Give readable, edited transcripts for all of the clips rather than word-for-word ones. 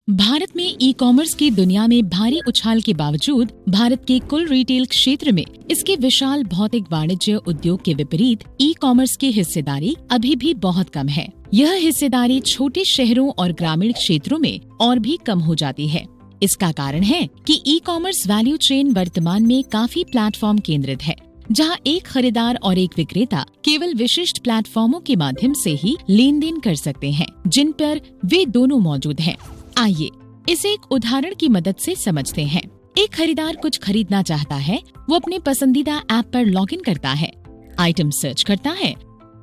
भारत में e commerce की दुनिया में भारी उछाल के बावजूद भारत के कुल रिटेल क्षेत्र में इसके विशाल भौतिक वाणिज्य उद्योग के विपरीत ई कॉमर्स की हिस्सेदारी अभी भी बहुत कम है। यह हिस्सेदारी छोटे शहरों और ग्रामीण क्षेत्रों में और भी कम हो जाती है। इसका कारण है कि ई कॉमर्स वैल्यू चेन वर्तमान में काफी प्लेटफॉर्म केंद्रित है, जहां एक खरीदार और एक विक्रेता केवल विशिष्ट प्लेटफॉर्मों के माध्यम से ही लेन देन कर सकते हैं, जिन पर वे दोनों मौजूद हैं। आइए इसे एक उदाहरण की मदद से समझते हैं। एक खरीदार कुछ खरीदना चाहता है। वो अपने पसंदीदा ऐप पर लॉगिन करता है, आइटम सर्च करता है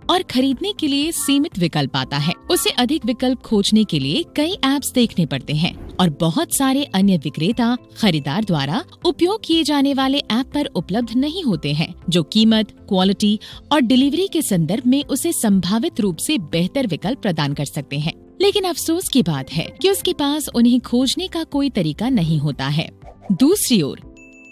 और खरीदने के लिए सीमित विकल्प आता है। उसे अधिक विकल्प खोजने के लिए कई ऐप्स देखने पड़ते हैं और बहुत सारे अन्य विक्रेता खरीदार द्वारा उपयोग किए जाने वाले ऐप पर उपलब्ध नहीं होते हैं, जो कीमत, क्वालिटी और डिलीवरी के संदर्भ में उसे संभावित रूप से बेहतर विकल्प प्रदान कर सकते हैं। लेकिन अफसोस की बात है कि उसके पास उन्हें खोजने का कोई तरीका नहीं होता है। दूसरी ओर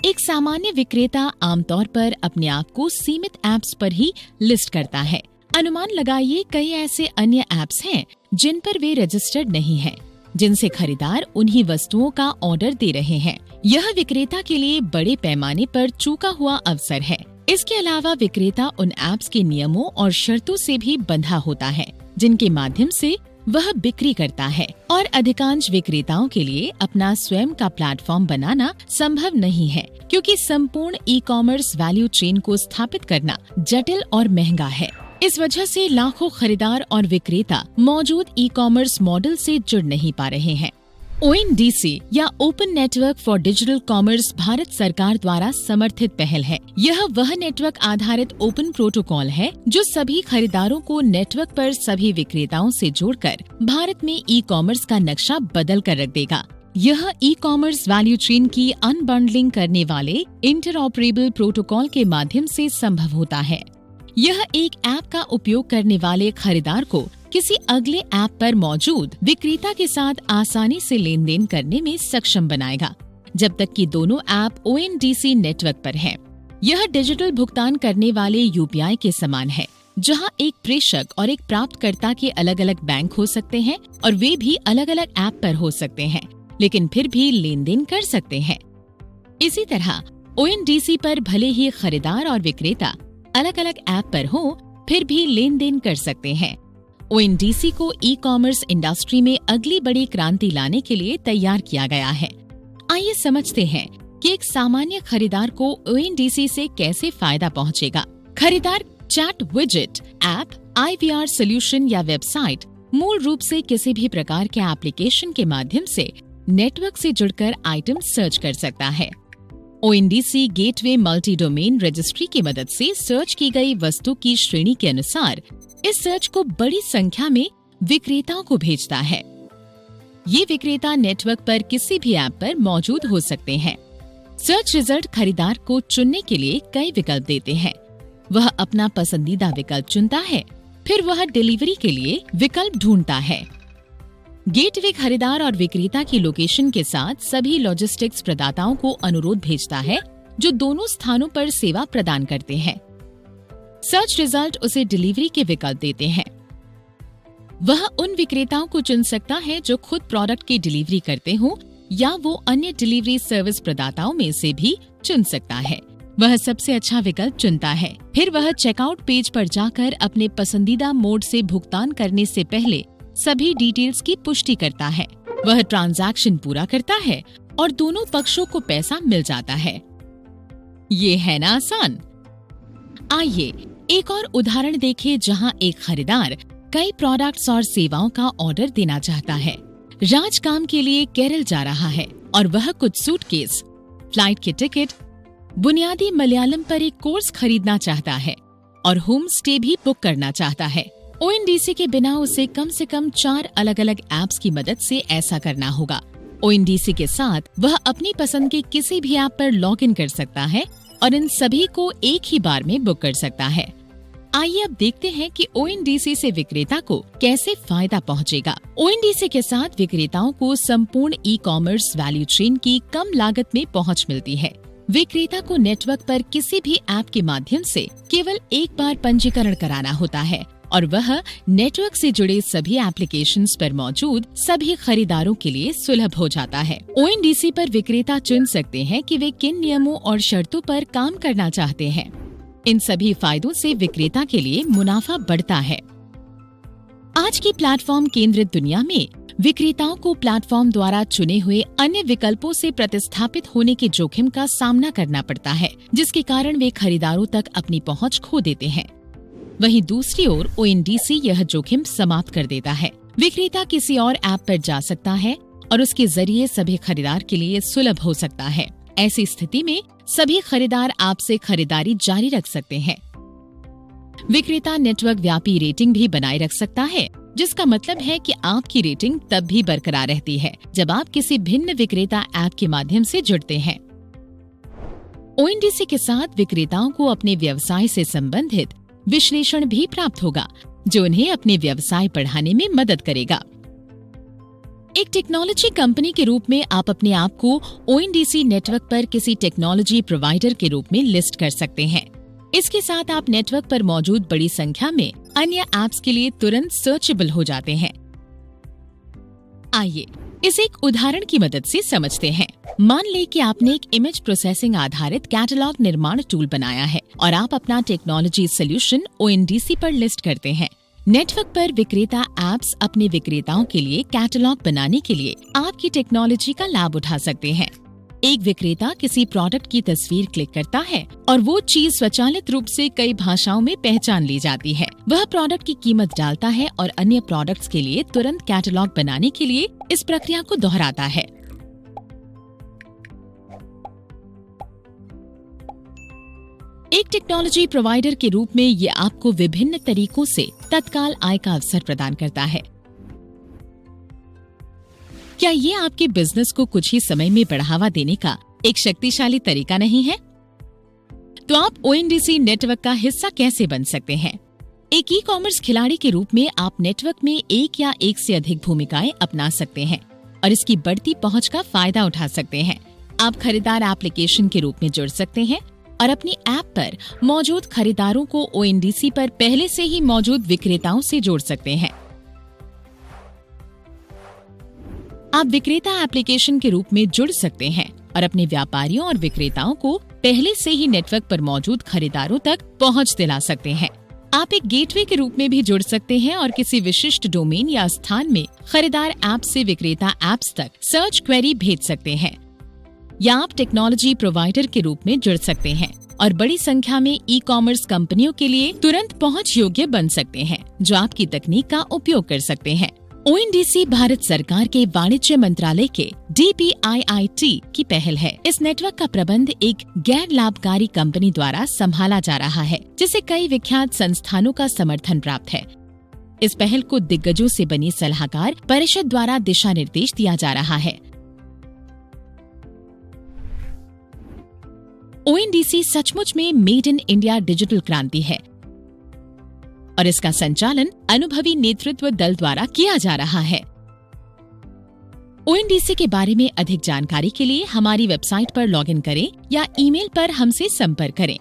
एक सामान्य विक्रेता आमतौर पर अपने आप को सीमित ऐप्स पर ही लिस्ट करता है। अनुमान लगाइए कई ऐसे अन्य ऐप्स हैं जिन पर वे रजिस्टर्ड नहीं हैं, जिनसे खरीदार उन्हीं वस्तुओं का ऑर्डर दे रहे हैं। यह विक्रेता के लिए बड़े पैमाने पर चूका हुआ अवसर है। इसके अलावा विक्रेता उन ऐप्स के नियमों और शर्तों से भी बंधा होता है, जिनके माध्यम से वह बिक्री करता है, और अधिकांश विक्रेताओं के लिए अपना स्वयं का प्लेटफॉर्म बनाना संभव नहीं है, क्योंकि संपूर्ण ई कॉमर्स वैल्यू चेन को स्थापित करना जटिल और महंगा है। इस वजह से लाखों खरीदार और विक्रेता मौजूद ई कॉमर्स मॉडल से जुड़ नहीं पा रहे हैं। ONDC या open network for digital commerce Bharat सरकार द्वारा समर्थित पहल है। यह वह नेटवर्क आधारित ओपन प्रोटोकॉल है जो सभी खरीदारों को नेटवर्क पर सभी विक्रेताओं से जोड़कर भारत में ई कॉमर्स का नक्शा बदल कर रख देगा। यह ई कॉमर्स वैल्यू चेन की अनबंडलिंग करने वाले इंटरऑपरेबल प्रोटोकॉल के माध्यम से संभव होता है। यह एक ऐप का उपयोग करने वाले खरीदार को किसी अगले ऐप पर मौजूद विक्रेता के साथ आसानी से लेन देन करने में सक्षम बनाएगा, जब तक कि दोनों ऐप ONDC नेटवर्क पर हैं। यह डिजिटल भुगतान करने वाले UPI के समान है, जहां एक प्रेषक और एक प्राप्तकर्ता के अलग अलग बैंक हो सकते हैं और वे भी अलग अलग ऐप पर हो सकते हैं, लेकिन फिर भी लेन देन कर सकते हैं। इसी तरह ONDC पर भले ही खरीदार और विक्रेता अलग अलग ऐप पर हो, फिर भी लेन देन कर सकते हैं। ONDC को ई कॉमर्स इंडस्ट्री में अगली बड़ी क्रांति लाने के लिए तैयार किया गया है। आइए समझते हैं कि एक सामान्य खरीदार को ONDC से कैसे फायदा पहुंचेगा। खरीदार चैट विजेट, ऐप, IVR सोल्यूशन या वेबसाइट मूल रूप से किसी भी प्रकार के एप्लीकेशन के माध्यम से नेटवर्क से जुड़कर आइटम सर्च कर सकता है। ONDC gateway multi domain registry की मदद से सर्च की गई वस्तु की श्रेणी के अनुसार इस सर्च को बड़ी संख्या में विक्रेताओं को भेजता है। ये विक्रेता नेटवर्क पर किसी भी ऐप पर मौजूद हो सकते हैं। सर्च रिजल्ट खरीदार को चुनने के लिए कई विकल्प देते हैं। वह अपना पसंदीदा विकल्प चुनता है, फिर वह डिलीवरी के लिए विकल्प ढूंढता है। गेटवे खरीदार और विक्रेता की लोकेशन के साथ सभी लॉजिस्टिक्स प्रदाताओं को अनुरोध भेजता है, जो दोनों स्थानों पर सेवा प्रदान करते हैं। सर्च रिजल्ट उसे डिलीवरी के विकल्प देते हैं। वह उन विक्रेताओं को चुन सकता है जो खुद प्रोडक्ट की डिलीवरी करते हों, या वो अन्य डिलीवरी सर्विस प्रदाताओं में से भी चुन सकता है। वह सबसे अच्छा विकल्प चुनता है। फिर वह चेकआउट पेज पर जाकर अपने पसंदीदा मोड से भुगतान करने से पहले सभी डिटेल्स की पुष्टि करता है। वह ट्रांजैक्शन पूरा करता है और दोनों पक्षों को पैसा मिल जाता है। ये है ना आसान। आइए एक और उदाहरण देखें, जहां एक खरीदार कई प्रोडक्ट्स और सेवाओं का ऑर्डर देना चाहता है। राज काम के लिए केरल जा रहा है और वह कुछ सूटकेस, फ्लाइट के टिकट, बुनियादी मलयालम पर एक कोर्स खरीदना चाहता है और होम स्टे भी बुक करना चाहता है। ONDC के बिना उसे कम से कम 4 अलग अलग ऐप्स की मदद से ऐसा करना होगा। ONDC के साथ वह अपनी पसंद के किसी भी ऐप पर लॉग इन कर सकता है और इन सभी को एक ही बार में बुक कर सकता है। आइए अब देखते हैं कि ONDC से विक्रेता को कैसे फायदा पहुंचेगा। ONDC के साथ विक्रेताओं को संपूर्ण ई कॉमर्स वैल्यू चेन की कम लागत में पहुंच मिलती है। विक्रेता को नेटवर्क पर किसी भी ऐप के माध्यम से केवल एक बार पंजीकरण कराना होता है और वह नेटवर्क से जुड़े सभी एप्लीकेशंस पर मौजूद सभी खरीदारों के लिए सुलभ हो जाता है। ONDC पर विक्रेता चुन सकते हैं कि वे किन नियमों और शर्तों पर काम करना चाहते हैं। इन सभी फायदों से विक्रेता के लिए मुनाफा बढ़ता है। आज की प्लेटफॉर्म केंद्रित दुनिया में विक्रेताओं को प्लेटफॉर्म द्वारा चुने हुए अन्य विकल्पों से प्रतिस्थापित होने के जोखिम का सामना करना पड़ता है, जिसके कारण वे खरीदारों तक अपनी पहुंच खो देते हैं। वहीं दूसरी ओर ONDC यह जोखिम समाप्त कर देता है। विक्रेता किसी और ऐप पर जा सकता है और उसके जरिए सभी खरीदार के लिए सुलभ हो सकता है। ऐसी स्थिति में सभी खरीदार आपसे खरीदारी जारी रख सकते हैं। विक्रेता नेटवर्क व्यापी रेटिंग भी बनाए रख सकता है, जिसका मतलब है कि आपकी रेटिंग तब भी बरकरार रहती है जब आप किसी भिन्न विक्रेता ऐप के माध्यम से जुड़ते हैं। ONDC के साथ विक्रेताओं को अपने व्यवसाय से संबंधित विश्लेषण भी प्राप्त होगा, जो उन्हें अपने व्यवसाय बढ़ाने में मदद करेगा। एक टेक्नोलॉजी कंपनी के रूप में आप अपने आप को ONDC नेटवर्क पर किसी टेक्नोलॉजी प्रोवाइडर के रूप में लिस्ट कर सकते हैं। इसके साथ आप नेटवर्क पर मौजूद बड़ी संख्या में अन्य ऐप्स के लिए तुरंत सर्चेबल हो जाते हैं। आइए इसे एक उदाहरण की मदद से समझते हैं। मान लें कि आपने एक इमेज प्रोसेसिंग आधारित कैटलॉग निर्माण टूल बनाया है और आप अपना टेक्नोलॉजी सोल्यूशन ONDC पर लिस्ट करते हैं। नेटवर्क पर विक्रेता ऐप्स अपने विक्रेताओं के लिए कैटलॉग बनाने के लिए आपकी टेक्नोलॉजी का लाभ उठा सकते हैं। एक विक्रेता किसी प्रोडक्ट की तस्वीर क्लिक करता है और वो चीज स्वचालित रूप से कई भाषाओं में पहचान ली जाती है। वह प्रोडक्ट की कीमत डालता है और अन्य प्रोडक्ट्स के लिए तुरंत कैटलॉग बनाने के लिए इस प्रक्रिया को दोहराता है। एक टेक्नोलॉजी प्रोवाइडर के रूप में ये आपको विभिन्न तरीकों से तत्काल आय का अवसर प्रदान करता है। क्या ये आपके बिजनेस को कुछ ही समय में बढ़ावा देने का एक शक्तिशाली तरीका नहीं है? तो आप ONDC नेटवर्क का हिस्सा कैसे बन सकते हैं? एक ई-कॉमर्स खिलाड़ी के रूप में आप नेटवर्क में एक या एक से अधिक भूमिकाएं अपना सकते हैं और इसकी बढ़ती पहुंच का फायदा उठा सकते हैं। आप खरीदार एप्लीकेशन के रूप में जुड़ सकते हैं और अपनी ऐप पर मौजूद खरीदारों को ONDC पर पहले से ही मौजूद विक्रेताओं से जोड़ सकते हैं। आप विक्रेता एप्लीकेशन के रूप में जुड़ सकते हैं और अपने व्यापारियों और विक्रेताओं को पहले से ही नेटवर्क पर मौजूद खरीदारों तक पहुंच दिला सकते हैं। आप एक गेटवे के रूप में भी जुड़ सकते हैं और किसी विशिष्ट डोमेन या स्थान में खरीदार ऐप से विक्रेता ऐप्स तक सर्च क्वेरी भेज सकते हैं। या आप टेक्नोलॉजी प्रोवाइडर के रूप में जुड़ सकते हैं और बड़ी संख्या में ई-कॉमर्स कंपनियों के लिए तुरंत पहुंच योग्य बन सकते हैं, जो आपकी तकनीक का उपयोग कर सकते हैं। ONDC भारत सरकार के वाणिज्य मंत्रालय के DPIIT की पहल है। इस नेटवर्क का प्रबंध एक गैर लाभकारी कंपनी द्वारा संभाला जा रहा है, जिसे कई विख्यात संस्थानों का समर्थन प्राप्त है। इस पहल को दिग्गजों से बनी सलाहकार परिषद द्वारा दिशा निर्देश दिया जा रहा है। ONDC सचमुच में मेड इन इंडिया डिजिटल क्रांति है और इसका संचालन अनुभवी नेतृत्व दल द्वारा किया जा रहा है। ONDC के बारे में अधिक जानकारी के लिए हमारी वेबसाइट पर लॉगिन करें या ईमेल पर हमसे संपर्क करें।